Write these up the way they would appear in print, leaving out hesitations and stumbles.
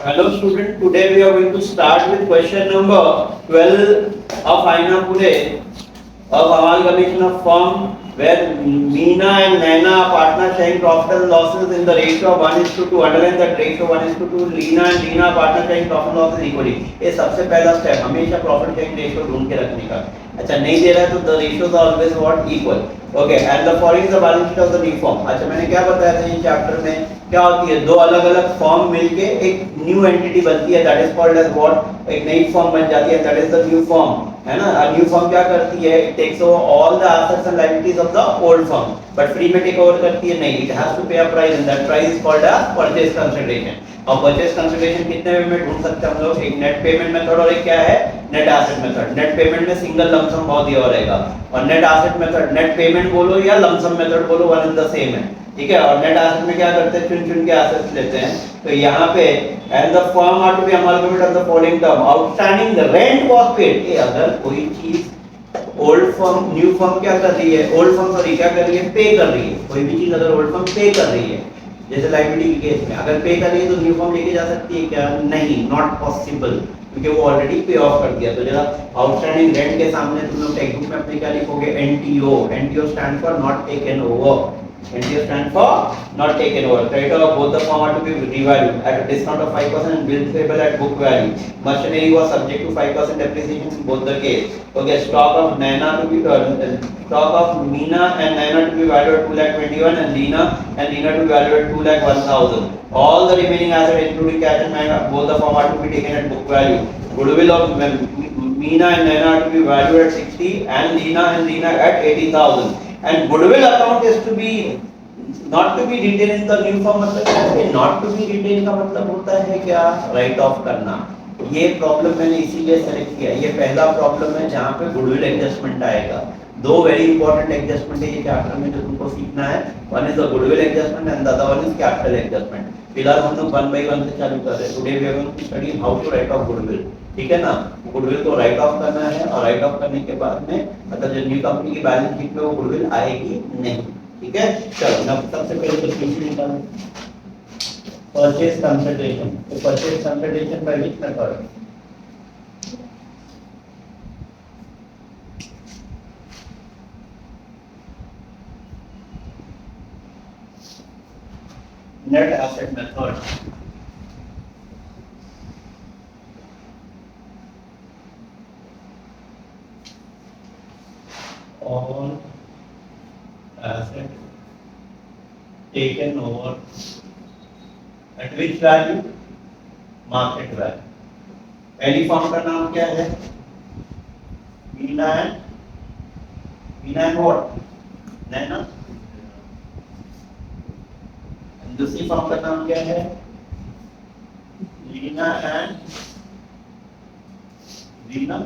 Hello student, today we are going to start with question number 12 of Aina Pure of amalgamation of firm where Meena and Naina are partners sharing profit and losses in the ratio of 1:2. Underline that ratio 1:2. Leena and Leena are partners sharing profit and losses equally. ये सबसे पहला step हमेशा profit sharing ratio ढूंढ के रखने का. अच्छा नहीं दे रहा है तो the ratios are always what equal. Okay and the following is the balance sheet of the new form. अच्छा मैंने क्या बताया था ये चैप्टर में क्या होती है दो अलग अलग फॉर्म मिलके एक न्यू एंटिटी बनती है that is called as what एक नई फॉर्म बन जाती है that is the new form है ना. न्यू फॉर्म क्या करती है it takes over all the assets and liabilities of the old form but free में टेक ओवर करती है नहीं. It has to pay a price and that price is called a purchase consideration. और purchase consideration कितने way में ढूंढ सकते हैं हम लोग एक नेट पेमेंट मेथड और एक क्या है net asset method. Net payment में सिंगल लमसम बहुत दिया रहेगा और net asset method net payment बोलो या लमसम मेथड बोलो वन एंड द सेम है. ठीक है. और नेट एसेट में क्या करते हैं चुन चुन के एसेट्स लेते हैं. तो यहाँ पे and the firm are to be amalgamated of the following term outstanding the rent was paid. अगर कोई चीज ओल्ड फर्म न्यू फर्म क्या कर रही है ओल्ड फर्म सॉरी क्या कर रही है पे कर रही है. कोई भी चीज अगर ओल्ड फर्म पे कर रही है जैसे लायबिलिटी के केस में अगर पे कर रही है तो न्यू फर्म लेके जा सकती है क्या नहीं नॉट पॉसिबल क्योंकि वो ऑलरेडी पे ऑफ कर दिया. तो जरा आउटस्टैंडिंग रेंट के सामने तुम लोग टेक्स्ट बुक में अपने क्या लिखोगे NTO. NTO stand for not taken over. NTO stand for not taken over. Creditor of both the firm are to be revalued at a discount of 5% and bills payable at book value. Machinery was subject to 5% depreciation in both the case. Okay, stock of Naina to be stock of Meena and Naina to be valued at 2,21,000 and Leena to be valued at 2,01,000. All the remaining assets including cash and Naina both the firm are to be taken at book value. Goodwill of Meena and Naina are to be valued at 60 and Leena at 80,000. And goodwill account is to be not to be retained in the new form. मतलब क्या है not to be retained का मतलब होता है क्या right off करना. ये प्रॉब्लम मैंने इसीलिए सेलेक्ट किया. ये पहला प्रॉब्लम है जहाँ पे गुडविल एडजस्टमेंट आएगा. दो वेरी इंपॉर्टेंट एडजस्टमेंट है ये चैप्टर में जो तुमको सीखना है. One is the goodwill adjustment and the other one is capital adjustment. फिलहाल हम लोग वन बाय वन से चालू कर रहे हैं. Today we are going to study how to write off goodwill. ठीक है ना. गुडविल को राइट ऑफ करना है और राइट ऑफ करने के बाद में मतलब जो न्यू कंपनी की बैलेंस शीट में वो गुडविल आएगी नहीं. ठीक है. चलो ना सबसे पहले तो पीछे निकालो परचेज कंसीडरेशन. तो purchase consideration by which method net asset method. All asset taken over at which value market value. पहली फॉर्म का नाम क्या है मीना एंड व्हाट नैना. दूसरी फॉर्म का नाम क्या है लीना एंड रीना.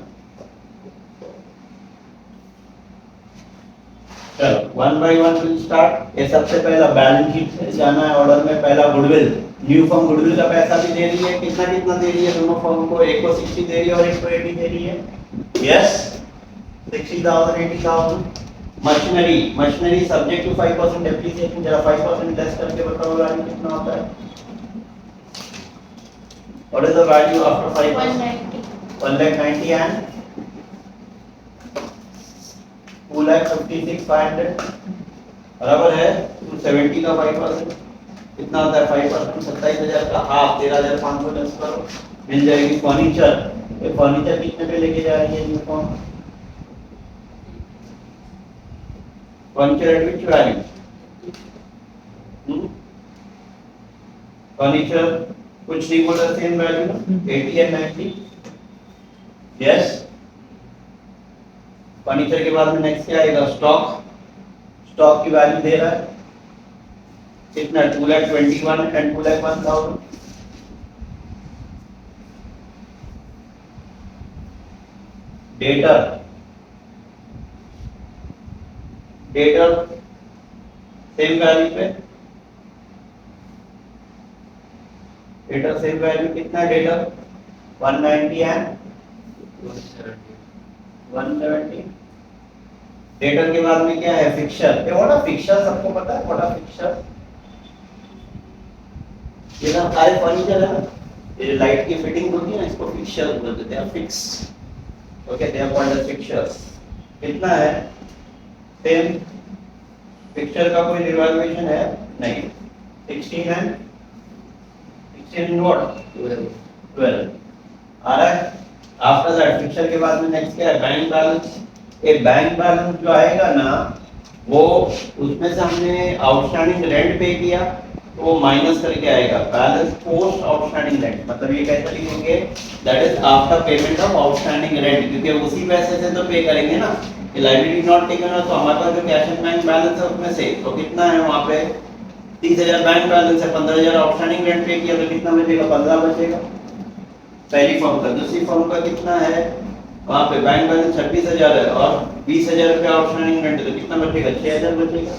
चलो one by one will start. ये सबसे पहला बैलेंस शीट से जाना है ऑर्डर में. पहला गुडविल. न्यू फर्म गुडविल का पैसा भी दे रही है. कितना दे रही है दोनों फर्म को. एक को 60 दे रही है और एक को 80 दे रही है. Yes 60,000 80,000. Machinery subject to 5% depreciation. जरा 5% लेस करके बताओ वैल्यू कितना होता है. What is the value after 5%? 1,90,000 and 2,56,500 बराबर है. 270 का 5% कितना होता है 5% 27,000 का हाफ 13,500 लेस करो मिल जाएगी. फर्नीचर. ये फर्नीचर कितने पे लेके जा रही है new form. Furniture at which value? Furniture कुछ नहीं बोला सेम वैल्यू ना 80 and 90. Yes. फर्नीचर के बाद में नेक्स्ट क्या आएगा स्टॉक. स्टॉक की वैल्यू दे रहा है कितना 2,21,000 and 2,01,000. डेटर सेम वैल्यू पे. डेटर सेम वैल्यू कितना है डेटर 190 एंड 170. डेटर के बाद में क्या है फिक्सर. ये व्हाट फिक्सर सबको पता है. व्हाट फिक्सर ये ना सारे फर्नीचर है ना. ये लाइट की फिटिंग होती है ना, इसको फिक्सर बोलते हैं, fix. Okay, they are called as fixers. कितना है? 10। फिक्सर का कोई रिवैल्यूएशन है? नहीं। 16 है, 16 इन व्हाट? 12 आ रहा है। आफ्टर दैट फिक्सर के बाद में नेक्स्ट क्या है? Bank balance. ये बैंक बैलेंस जो आएगा ना, वो उसमें से हमने आउटस्टैंडिंग रेंट पे किया तो वो माइनस करके आएगा बैलेंस पोस्ट आउटस्टैंडिंग रेंट। मतलब ये कैसे लिखेंगे? That is after payment of outstanding rent, क्योंकि उसी पैसे से तो पे करेंगे ना। ये लायबिलिटी नॉट टेकन है तो हमारे पास जो कैश एंड बैंक बैलेंस है उसमें से तो कितना है वहां पे? 30,000 बैंक बैलेंस है, 15,000 आउटस्टैंडिंग रेंट पे किया तो कितना बचेगा? 15 बचेगा पहली फर्म का। दूसरी फर्म का कितना है? वहां पे बैंक बैलेंस 26,000 है और 20,000 रुपया आउटस्टैंडिंग रेंट, तो कितना बचेगा? 6,000 बचेगा।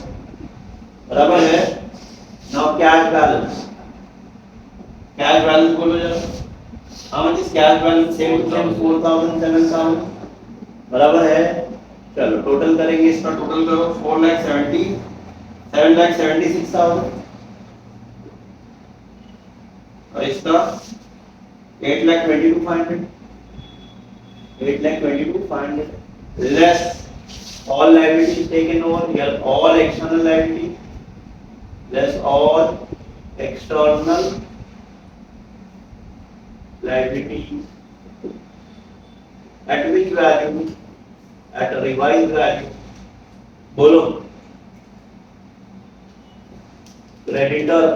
बराबर है। Now cash balance. Cash balance बोलो जरा। How much is cash balance? Same 4,000 7,000। बराबर है। चलो टोटल करेंगे, इसका टोटल करो। 7,76,000 और इसका 8,22,500। 8,22,500 less all liabilities taken over here, all external liability less all external liability at which value? At a revised value. बोलो। क्रेडिटर।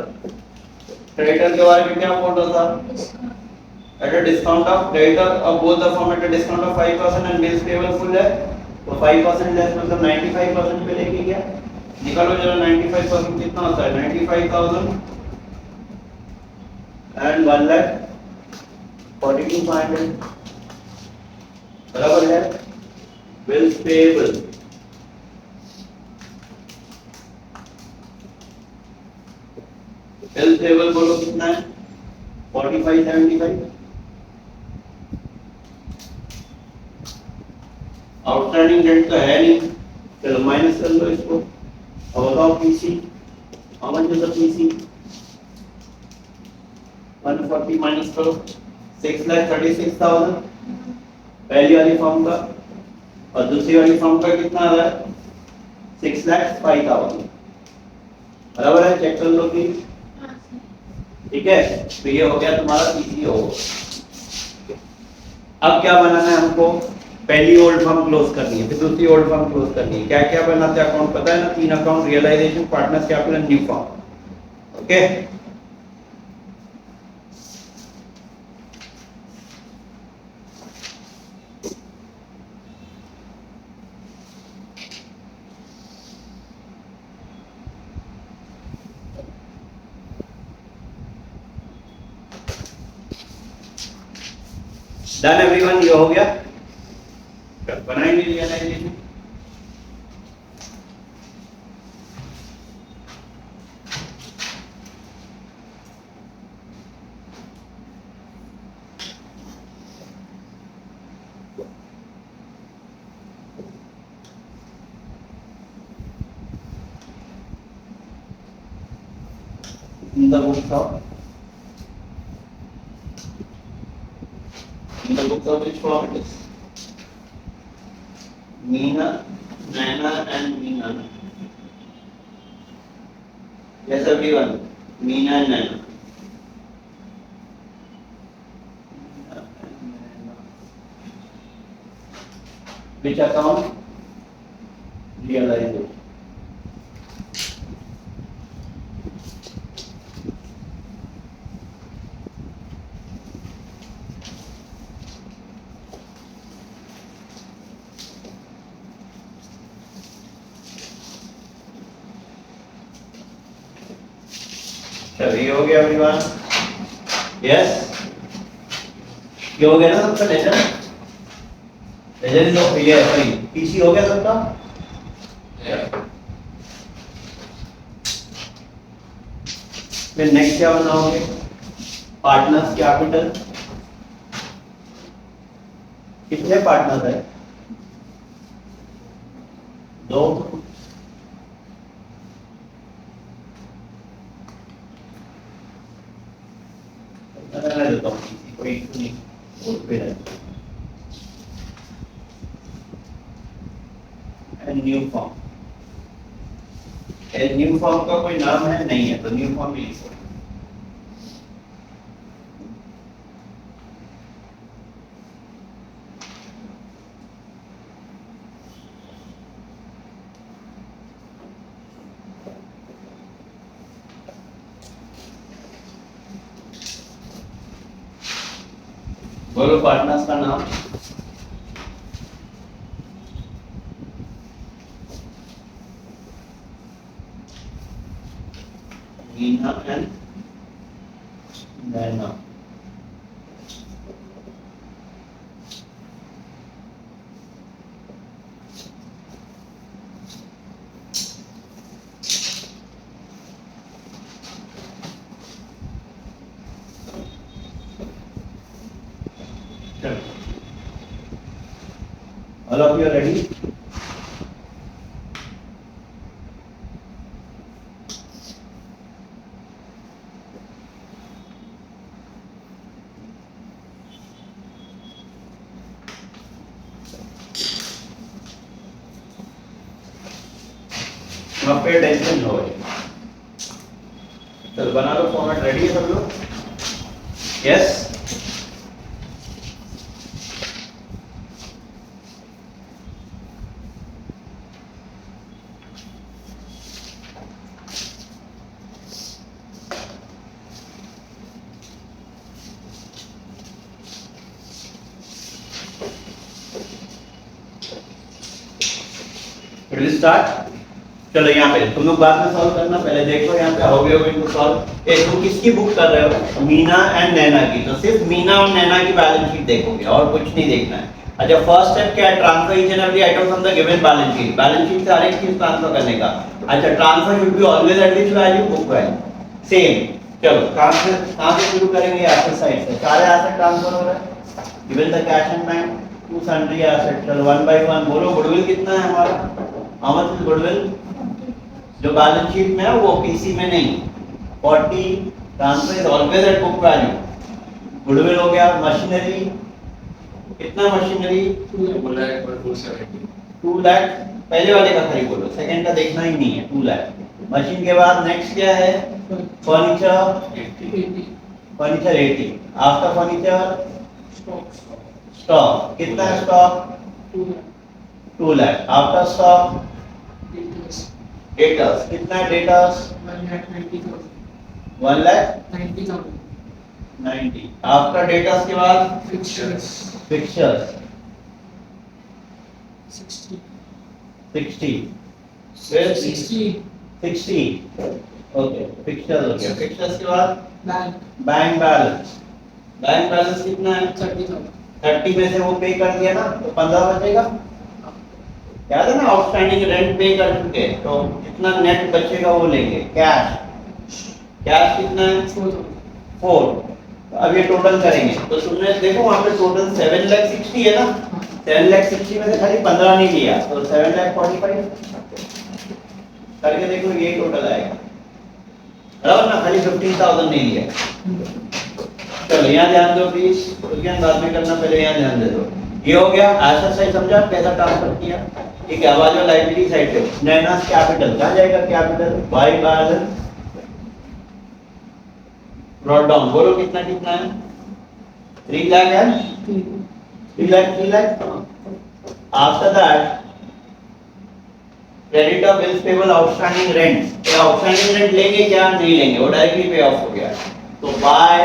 क्रेडिटर के बारे में क्या बोल रहा था? At a discount of creditor of both the firm at a discount of 5% and bills payable full है तो 5% लेस मतलब 95% पे लेके गया। निकालो जरा 95% कितना होता है? 95,000 and 1,42,500। बराबर है। Bills payable. बिल्स पेएबल बोलो कितना है? 45,75। आउटस्टैंडिंग रेंट तो है नहीं, चलो माइनस कर लो इसको। अब बताओ PC. How much is the PC? 140 minus करो 6,36,000 पहली वाली फॉर्म का, और दूसरी वाली फॉर्म का कितना आ रहा है? 6,05,000। बराबर है। चेक कर लो प्लीज। ठीक है, तो ये हो गया तुम्हारा पीसी हो। अब क्या बनाना है हमको? पहली ओल्ड फर्म क्लोज करनी है, फिर दूसरी ओल्ड फर्म क्लोज करनी है। क्या क्या बनाते हैं अकाउंट पता है ना? 3 account, realisation, partners capital, new firm. Okay, done everyone. ये हो गया। बनाएंगे realisation. In the books of which form it is? Meena, Naina and Meena. Yes everyone, Meena and Naina. Which account? Realization. ये हो गया एवरीवन। यस, ये हो गया ना सबका लेजर? लेजर इज ऑफ ये सॉरी पीसी हो गया सबका? फिर नेक्स्ट क्या बनाओगे? Partners capital. कितने पार्टनर है? 2। देता हूँ, किसी कोई इशू नहीं, बोर्ड पे रहता है। न्यू फॉर्म, न्यू फॉर्म का कोई नाम है नहीं है, तो न्यू फॉर्म ही लिखो। बोलो पार्टनर्स का नाम। Meena and Naina. All of you are ready? Now pay attention हो गई। चलो बना लो फॉर्मेट, रेडी है सब लोग? यस। Will start? चलो यहाँ पे तुम लोग बाद में सॉल्व करना, पहले देखो यहाँ पे how we are going to solve. ये तुम किसकी बुक कर रहे हो? मीना एंड नैना की। तो सिर्फ मीना और नैना की बैलेंस शीट देखोगे और कुछ नहीं देखना है। अच्छा, फर्स्ट स्टेप क्या है? Transfer each and every item from the given balance sheet. Balance sheet से हर एक चीज ट्रांसफर करने का। अच्छा, transfer should be always at which value? Book value. Same. चलो कहां से शुरू करेंगे? एसेट साइड से। सारे एसेट ट्रांसफर हो रहे हैं। Given the cash and bank, to sundry asset. चलो वन बाय वन बोलो। गुडविल कितना है हमारा? How much is goodwill? जो बैलेंस शीट में है वो पीसी में नहीं। 40 transfer is always at book value. Goodwill हो गया। मशीनरी कितना? मशीनरी 2 लाख पर 270। 2 लाख। पहले वाले का खरीद बोलो, सेकंड का देखना ही नहीं है। 2 लाख। मशीन के बाद नेक्स्ट क्या है? Furniture 80। Furniture 80। After furniture stock कितना है? Stock 2 lakh. After stock debtors कितना है? डेटर्स 1 लाख 90। आफ्टर डेटर्स के बाद फिक्चर्स फिक्चर्स 60। 60 फिर 60 ओके। फिक्चर्स हो गया। फिक्चर्स के बाद बैंक बैलेंस। बैंक बैलेंस कितना है? 30 में से वो पे कर दिया ना, तो 15 बचेगा। याद है ना? आउटस्टैंडिंग रेंट पे कर चुके हैं, तो जितना नेट बचेगा वो लेंगे। कैश, कैश कितना है? 4। अब ये टोटल करेंगे तो तुमने देखो वहां पे टोटल 7,60,000 है ना। 7,60,000 में से खाली 15 नहीं लिया, तो 7,45,000 करके देखो, ये टोटल आएगा बराबर ना। खाली 15,000 नहीं लिया। चलो यहाँ ध्यान दो प्लीज, उसके बाद में करना, पहले यहाँ ध्यान दे दो। ये हो गया। एसेट साइड समझा कैसा ट्रांसफर किया? ठीक है। अब आ जाओ लायबिलिटी साइड पे। नैनास कैपिटल कहाँ जाएगा? Capital by balance brought down. बोलो कितना कितना है? 3 लाख है। 3 lakh. After that credit of bills payable, outstanding rent. ये आउटस्टैंडिंग रेंट लेंगे क्या? नहीं लेंगे, वो डायरेक्टली पे ऑफ हो गया। तो बाय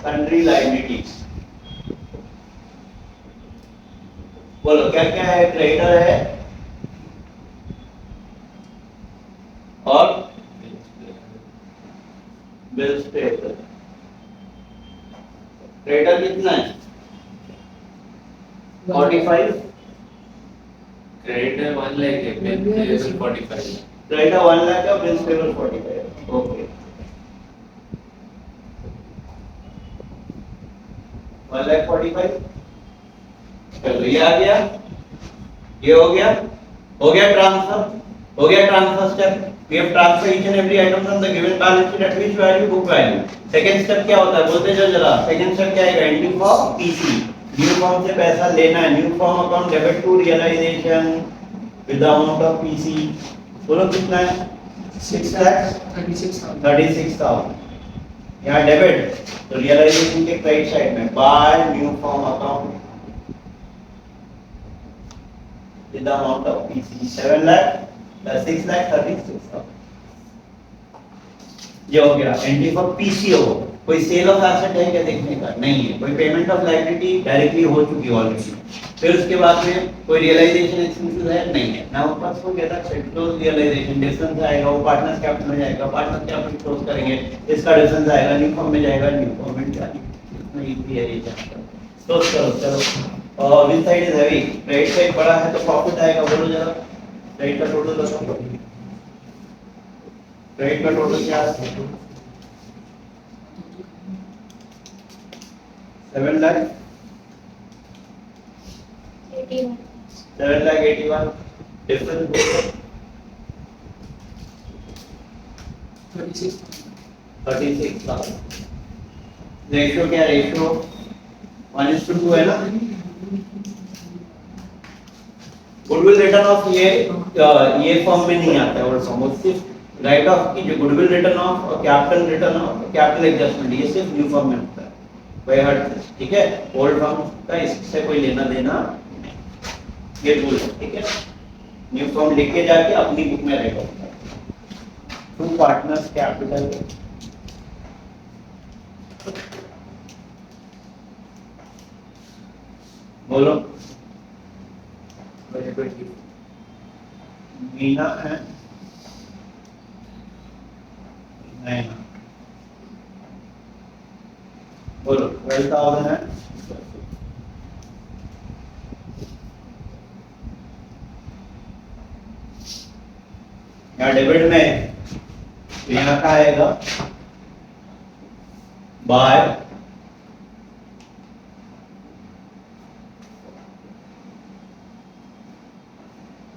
सन्ड्री लायबिलिटीज। बोलो क्या क्या है? क्रेडिटर है और बिल्स पेबल। क्रेडिटर कितना है? 45। क्रेडिट 1 लाख है, बिल पेबल 45। क्रेडिटर 1 लाख है, बिल्स पेबल 45। ओके। 1,45,000। चलो ये आ गया, ये हो गया। हो गया ट्रांसफर, हो गया transfer step. We have transferred each and every item from the given balance sheet at which value? Book value. Second step क्या होता है बोलते जाओ जरा। सेकंड स्टेप क्या है? Entry for PC, new form से पैसा लेना है, new form account debit to realisation with the amount of PC. बोलो कितना है? 6 लाख 36,000। यहाँ डेबिट तो रियलाइजेशन के क्रेडिट साइड में by new form account with the amount of PC 7 lakh plus 6 lakh 36,000। ये हो गया एंट्री फॉर पीसीओ। कोई सेल ऑफ एसेट है क्या देखने का? नहीं है। कोई पेमेंट ऑफ लायबिलिटी डायरेक्टली हो चुकी है ऑलरेडी। फिर उसके बाद में कोई रियलाइजेशन एक्सपेंसेस है? नहीं है। नाउ फर्स्ट हो गया था क्लोज रियलाइजेशन, डिफरेंस आएगा वो पार्टनर्स कैपिटल में जाएगा, पार्टनर्स कैपिटल क्लोज करेंगे, इसका डिफरेंस आएगा न्यू फॉर्म में जाएगा, न्यू फॉर्म में जाएगा। इतना इजी है ये चैप्टर। क्लोज करो चलो। और which side is heavy? Credit side बड़ा है तो प्रॉफिट आएगा। बोलो जरा क्रेडिट का टोटल बताओ। क्रेडिट का टोटल क्या है? 7 लाख 7,81,000 डिफरेंस 36,000। रेशियो क्या? रेशियो 1:2 है ना। गुडविल रिटर्न ऑफ ये फॉर्म में नहीं आता है। और फॉर्म सिर्फ राइट ऑफ की जो गुडविल रिटर्न ऑफ और capital return of capital adjustment ये सिर्फ न्यू फॉर्म में होता है। वही हट, ठीक है। ओल्ड फॉर्म का इससे कोई लेना देना नहीं, ये रूल है, ठीक है। न्यू फॉर्म लिख के जाके अपनी बुक में रहेगा। टू पार्टनर्स कैपिटल बोलो। मीना है नैना, बोलो 12,000 है। यहाँ डेबिट में तो यहाँ का आएगा बाय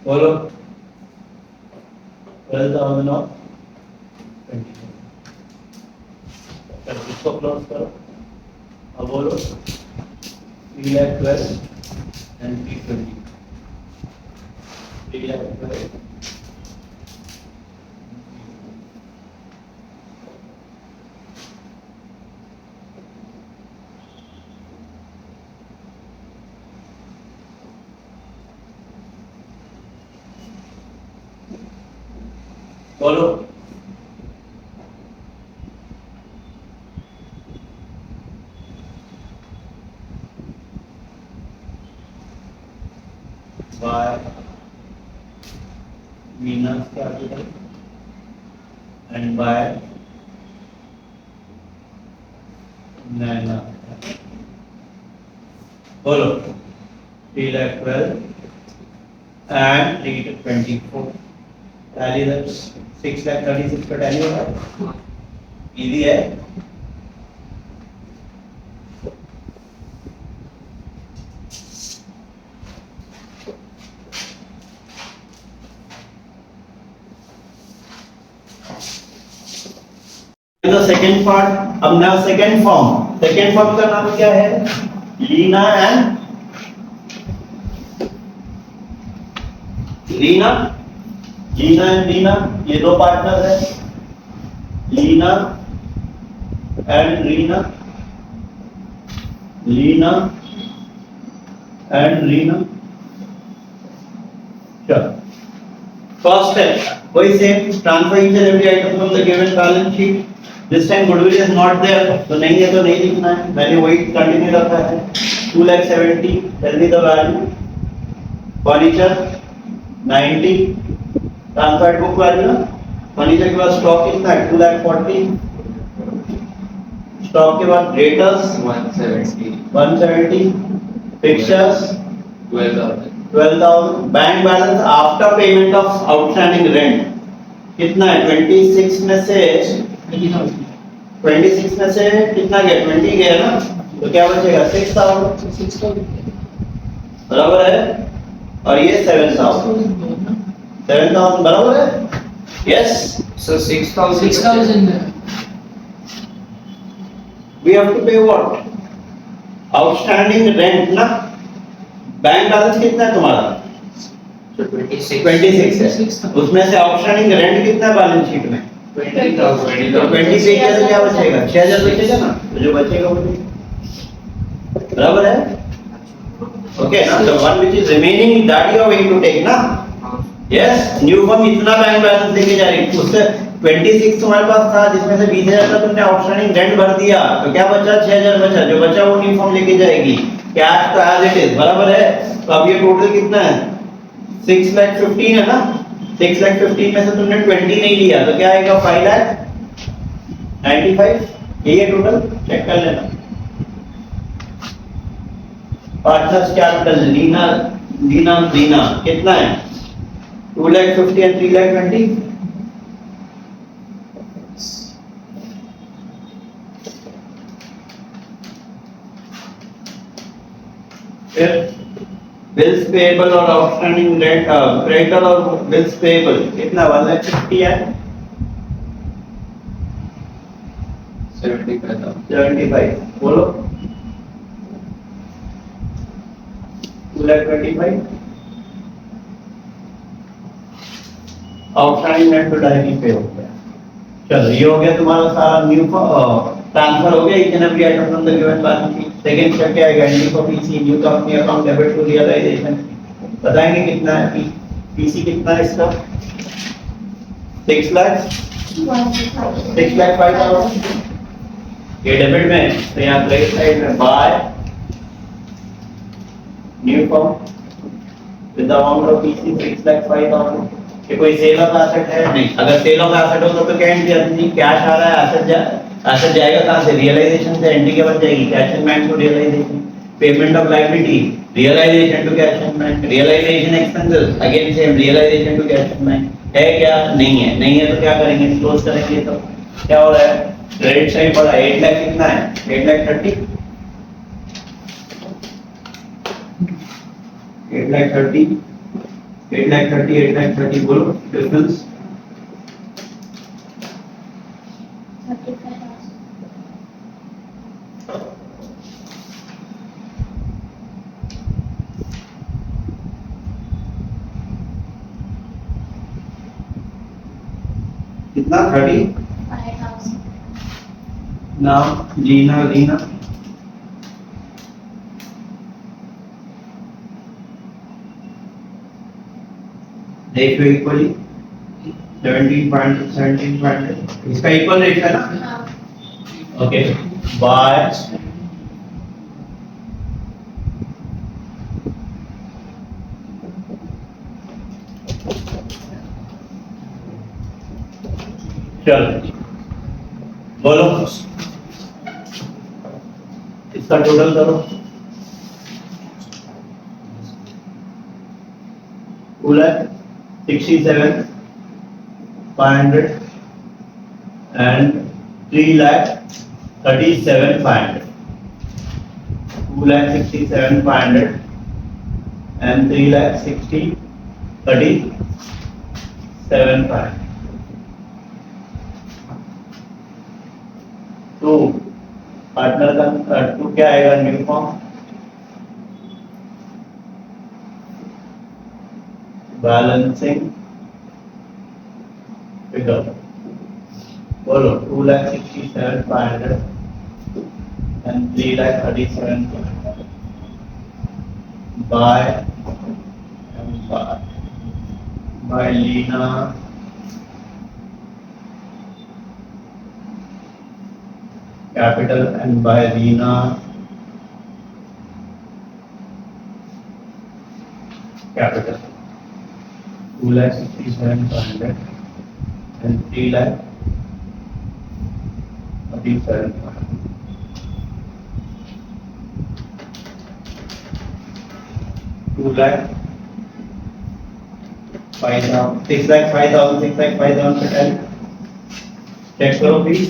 बोलो 12,000 और 20। इसको क्लोज करो। अब बोलो 3,12,000 and 320। 3,12,000 बोलो by Venus capital and by Nana। बोलो 3,12,000 and 3,24। टैली 6,36,000 का टैली होगा। इजी है। तो सेकेंड पार्ट। अब ना सेकेंड फॉर्म का नाम क्या है? लीना एंड रीना। लीना एंड रीना ये दो पार्टनर है। Leena and Reena, Leena and Reena. चलो फर्स्ट है वही same, transfer each and every item from the given balance sheet. This time goodwill is not there, तो नहीं है तो नहीं लिखना है। मैंने वही कंटिन्यू रखा है। 2,70,000 tell me the value. Furniture 90 transferred book value ना। फर्नीचर के बाद स्टॉक कितना है? 2,40,000। स्टॉक के बाद debtors 170, fixtures 12,000। Bank balance after payment of outstanding rent कितना है? 26 में से 26 में से कितना गया? 20 गया ना, तो क्या बचेगा? 6,000 बराबर है। और ये 7,000 बराबर है। Yes So 6,000 we have to pay what? Outstanding rent ना. बैंक बैलेंस कितना है तुम्हारा? 26 है। उसमें से आउटस्टैंडिंग रेंट कितना है बैलेंस शीट में? 20,000 तो 20 से क्या बचेगा? 6000 बचेगा ना? तो जो बचेगा वो बराबर है? ओके ना, the one which is remaining that you are going to take ना? यस, न्यू फॉर्म इतना बैंक बैलेंस लेके जा रही है, उससे 26 तुम्हारे पास था जिसमें से 20,000 का तुमने आउटस्टैंडिंग रेंट भर दिया, तो क्या बचा? 6000 बचा, जो बचा वो न्यू फॉर्म लेके जाएगी, कैश तो एज इट इज, बराबर है? तो अब ये टोटल कितना है? 6,15,000 है ना? 6,15,000 में से तुमने 20 नहीं लिया, तो क्या आएगा? 5,95,000, यही है टोटल, चेक कर लेना। पार्टनर्स कैपिटल लीना कितना है? 2,50,000 and 3,20,000। फिर बिल्स पेएबल और आउटस्टैंडिंग रेंट, क्रेडिटर और बिल्स पेएबल कितना? 1,50,000 है, 75 बोलो, 2,25,000 आउटस्टैंडिंग रेंट तो डायरेक्टली पे हो गया। चलो ये हो गया तुम्हारा सारा न्यू ट्रांसफर हो गया each and every item from the given balance sheet. Second step क्या आएगा? Entry for PC, new company account debit to realisation. बताएंगे कितना है पीसी कितना है इसका? 6 लाख 6,05,000। ये डेबिट में है, तो यहाँ क्रेडिट साइड में by new form with the amount of PC 6,05,000। ये कोई सेल ऑफ एसेट है? नहीं। अगर सेल ऑफ एसेट हो तो क्या एंट्री आती? कैश आ रहा है, एसेट जाएगा कहां से? रियलाइजेशन से। एंट्री क्या बन जाएगी? Cash in bank to realisation. Payment of liability, realisation to cash in bank. Realisation expenses again same, realisation to cash in bank. है क्या? नहीं है। नहीं है तो क्या करेंगे? क्लोज करेंगे। तो क्या हो रहा है? क्रेडिट साइड बढ़ा, 8 लाख कितना है? 8,30,000 8,30,000 8,30,000 बोलो डिफरेंस। 5,000 नाम लीना रेशियो इक्वली 17.17, इसका इक्वल रेशियो है ना? ओके, बाय चलो बोलो इसका टोटल करो। 2,67,500 and 3,37,500. 2,67,500 and 3,37,500. तो पार्टनर का टू क्या आएगा? न्यू फॉर्म बैलेंसिंग फिगर बोलो 2,67,500 and 3,37,500 by Lina capital and by Lina capital 2,67,500 and 3,37,500 2,05,000 6,05,000 check करो प्लीज।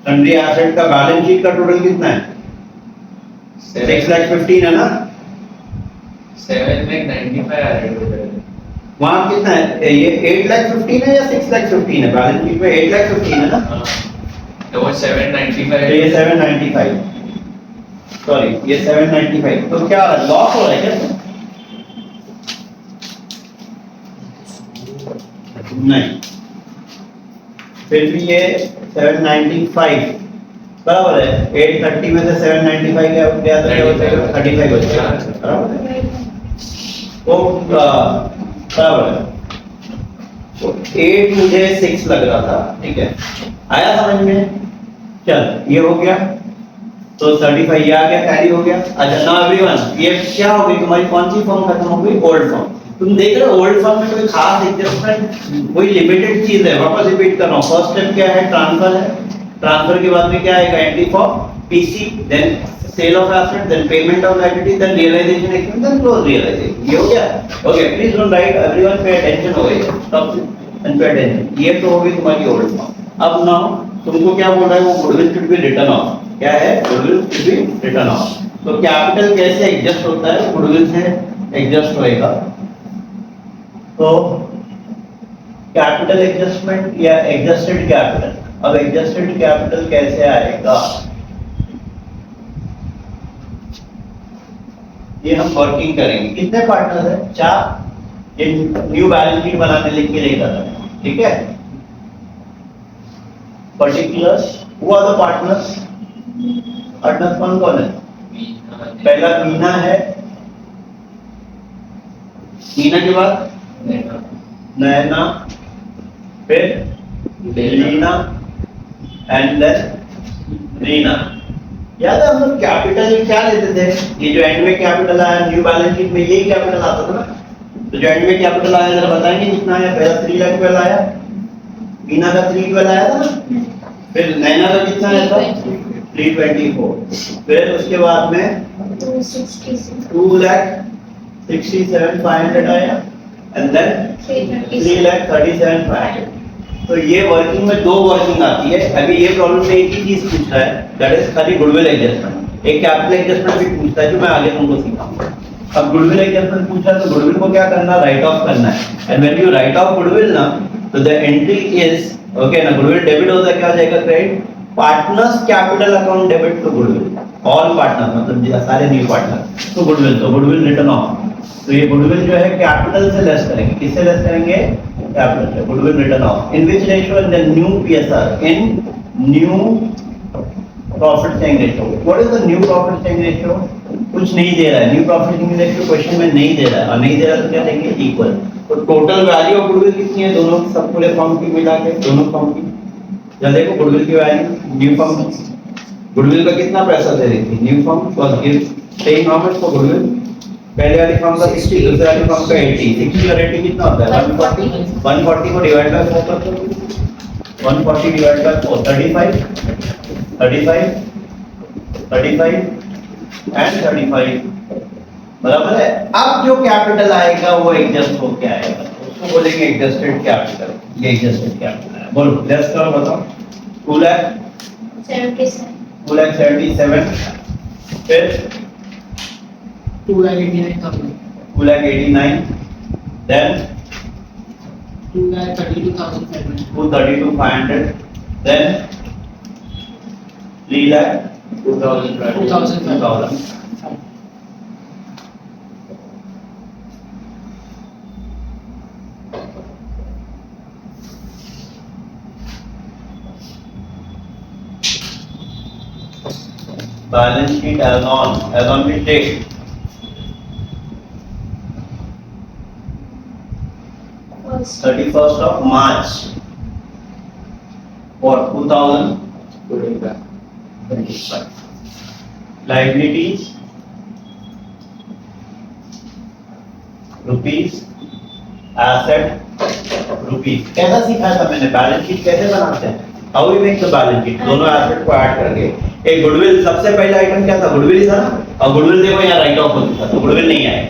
सन्ड्री एसेट का बैलेंस शीट का टोटल कितना है? 6,15,000 है ना? 7,95,000 आ रहा है। वहाँ कितना है ये 8,15,000 है या 6,15,000 है? बैलेंस शीट में 8,15,000 है ना? तो वो 795 तो ये 795, सॉरी ये 795, तो क्या लॉस हो रहा है क्या? नहीं, फिर भी ये 795 बराबर है। 830 में से 795 गया तो क्या बचेगा? 35 बचेगा, बराबर है। वो बराबर है। तो 8 मुझे 6 लग रहा था, ठीक है, आया समझ में? चल ये हो गया, तो 35 ये आ गया, कैरी हो गया। अच्छा नाउ एवरीवन, ये क्या हो गई तुम्हारी? कौन सी फॉर्म खत्म हो गई? Old form. तुम देख रहे हो ओल्ड फॉर्म में कोई खास एडजस्टमेंट, वही लिमिटेड चीज है। वापस रिपीट कर रहा हूं, फर्स्ट स्टेप क्या है? ट्रांसफर है। ट्रांसफर के बाद में क्या आएगा? Entry for PC, then sale of asset, then payment of liability, then realisation account, then close realisation. ये हो गया? Okay, please don't write, everyone pay attention हो गई, स्टॉप एंड पे अटेंशन। ये तो हो गई तुम्हारी ओल्ड फॉर्म। अब नाउ तुमको क्या बोल रहा है? वो goodwill should be written off. क्या है? Goodwill should be written off. तो कैपिटल कैसे एडजस्ट होता है? गुडविल से एडजस्ट होएगा। तो कैपिटल एडजस्टमेंट या एडजस्टेड कैपिटल। अब एडजस्टेड कैपिटल कैसे आएगा? ये हम वर्किंग करेंगे। कितने पार्टनर्स है? 4। ये न्यू बैलेंस शीट बनाने लिख के लेकर था, ठीक है। Particulars, who are the partners? Partners कौन कौन है? पहला मीना है, मीना के बाद नैना, फिर लीना एंड देन रीना। याद है हम लोग कैपिटल क्या लेते थे? ये जो एंड में कैपिटल आया न्यू बैलेंस शीट में, यही कैपिटल आता था ना। तो जो एंड में कैपिटल आया जरा बताएंगे कितना आया? पहला 3,12,000 आया, मीना का 312 आया था ना, फिर नैना का कितना आया था? 324, फिर उसके बाद में 2,67,500 आया एंड देन 3,37,500। तो ये वर्किंग में दो वर्किंग आती है। अभी ये प्रॉब्लम में एक ही चीज पूछ रहा है, दैट इज खाली गुडविल एडजस्टमेंट। एक कैपिटल एडजस्टमेंट भी पूछता है जो मैं आगे तुमको सिखाऊंगा। अब गुडविल एडजस्टमेंट पूछा तो गुडविल को क्या करना? राइट ऑफ करना है। And when you write off goodwill ना, तो द एंट्री इज ओके ना, गुडविल डेबिट होता है, क्या हो जाएगा? Credit. Partners capital account debit to goodwill, all partners मतलब सारे न्यू पार्टनर तो गुडविल, तो गुडविल रिटर्न ऑफ। तो ये गुडविल जो है कैपिटल से लेस करेंगे। किससे लेस करेंगे? कैपिटल से। Goodwill return of in which ratio? In the new PSR, in new profit sharing ratio. What is the new profit sharing ratio? कुछ नहीं दे रहा है, new profit sharing ratio question में नहीं दे रहा है, और नहीं दे रहा तो क्या देंगे? इक्वल। तो टोटल वैल्यू ऑफ गुडविल कितनी है? दोनों सब पूरे फर्म की मिला के, दोनों फर्म की। जब देखो गुडविल की वैल्यू न्यू फर्म, गुडविल का कितना पैसा दे रही थी? New firm was give paying how much for goodwill? पहले वाली फर्म का 60, दूसरे वाली फर्म का 80। 60 और 80 कितना होता है? 140। 140 को डिवाइड बाय 4 कर दो। 140 डिवाइड बाय 4 35 35 35 एंड 35, बराबर है। अब जो कैपिटल आएगा वो एडजस्ट होके आएगा, उसको बोलेंगे एडजस्टेड कैपिटल। ये एडजस्टेड कैपिटल है। बोलो लेस करो, बताओ। 2,77,000, 2,77,000, फिर 2,89,000, 2,89,000, then 2,32,500, 2,32,500, then 3,02,000, 2,000. Balance sheet as on which date? First. 31st of March for 2025. Liabilities rupees, asset rupees. कैसा सीखा था मैंने? बैलेंस शीट कैसे बनाते हैं? How we make the balance sheet? दोनों एसेट को ऐड करके। एक गुडविल, सबसे पहला आइटम क्या था? गुडविल ही था ना, और गुडविल देखो यहाँ राइट ऑफ हो चुका था, गुडविल नहीं आया।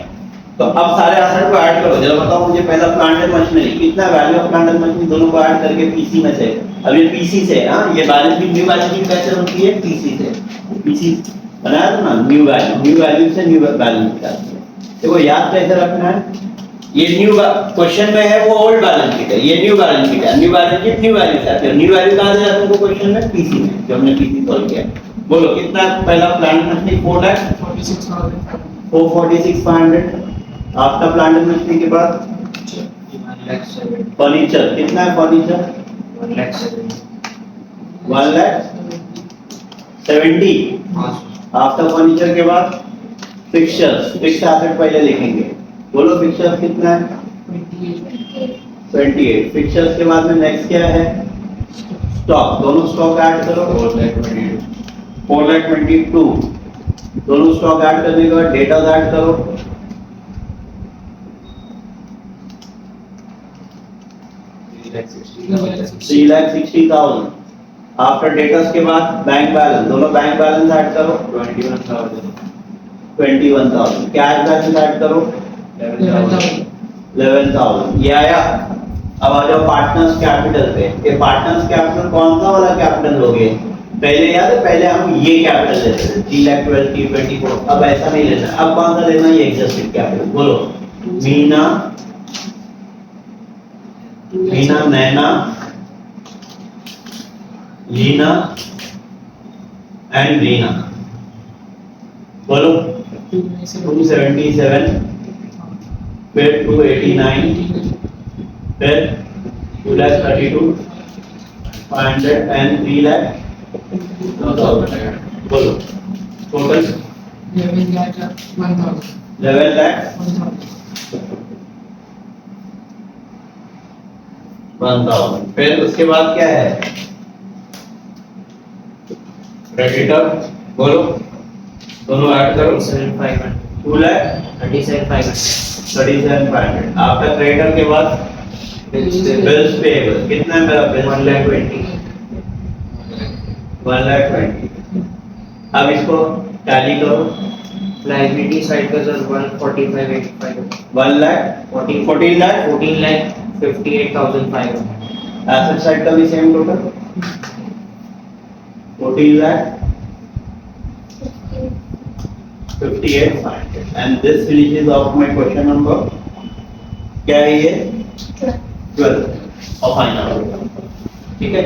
तो अब सारे एसेट को ऐड करो। जरा बताओ मुझे, पहला प्लांट एंड मशीनरी, कितना value of plant and machinery, दोनों को ऐड करके पीसी में से। अब ये पीसी से, हाँ ये balance sheet, new balance sheet कैसे बनती है? पीसी से। पीसी बनाया था ना, न्यू वैल्यू से न्यू बैलेंस शीट आती है। देखो याद कैसे रखना है? ये न्यू क्वेश्चन में है वो ओल्ड बैलेंस शीट है, ये न्यू बैलेंस शीट है। New balance sheet new value से आती है। न्यू वैल्यू कहाँ से जाती है तुमको क्वेश्चन में? पीसी में, जो हमने पीसी सॉल्व किया। बोलो कितना पहला plant machinery 4 lakh 446,500। After plant machinery के बाद फर्नीचर कितना है? फर्नीचर 1,70,000। आफ्टर फर्नीचर के बाद फिक्चर्स, फिक्स एसेट पहले लिखेंगे। बोलो फिक्चर्स कितना है? 28। फिक्चर्स के बाद में नेक्स्ट क्या है? स्टॉक। दोनों स्टॉक ऐड करो 4,22। दोनों स्टॉक ऐड करने के बाद डेटा ऐड करो 3,60,000। आफ्टर डेटास के बाद बैंक बैलेंस, दोनों बैंक बैलेंस ऐड करो 21,000। कैश बैलेंस ऐड करो 11,000। ये आया। अब आ जाओ पार्टनर्स कैपिटल पे। ये पार्टनर्स कैपिटल कौन सा वाला कैपिटल लोगे? पहले याद है, पहले हम ये कैपिटल लेते थे 3,12,000 3,24,000। अब ऐसा नहीं लेना। अब कौन सा लेना? ये एग्जिस्टिंग कैपिटल। बोलो मीना, नैना, लीना एंड रीना। बोलो 277, फिर 289, फिर 2,32,500 एंड 3,00,000। बोलो टोटल 11,01,000। फिर उसके बाद क्या है? क्रेडिटर। बोलो दोनों ऐड करो 2,37,500। आपका क्रेडिटर के बाद बिल्स पेएबल कितना है? मेरा बिल 1,20,000। अब इसको टैली करो। लायबिलिटी साइड का सर 145,850 14,58,500 एसेट साइड का भी same total 14,58,500 and this finishes of my question number क्या है ये 12 और फाइनल। ठीक है।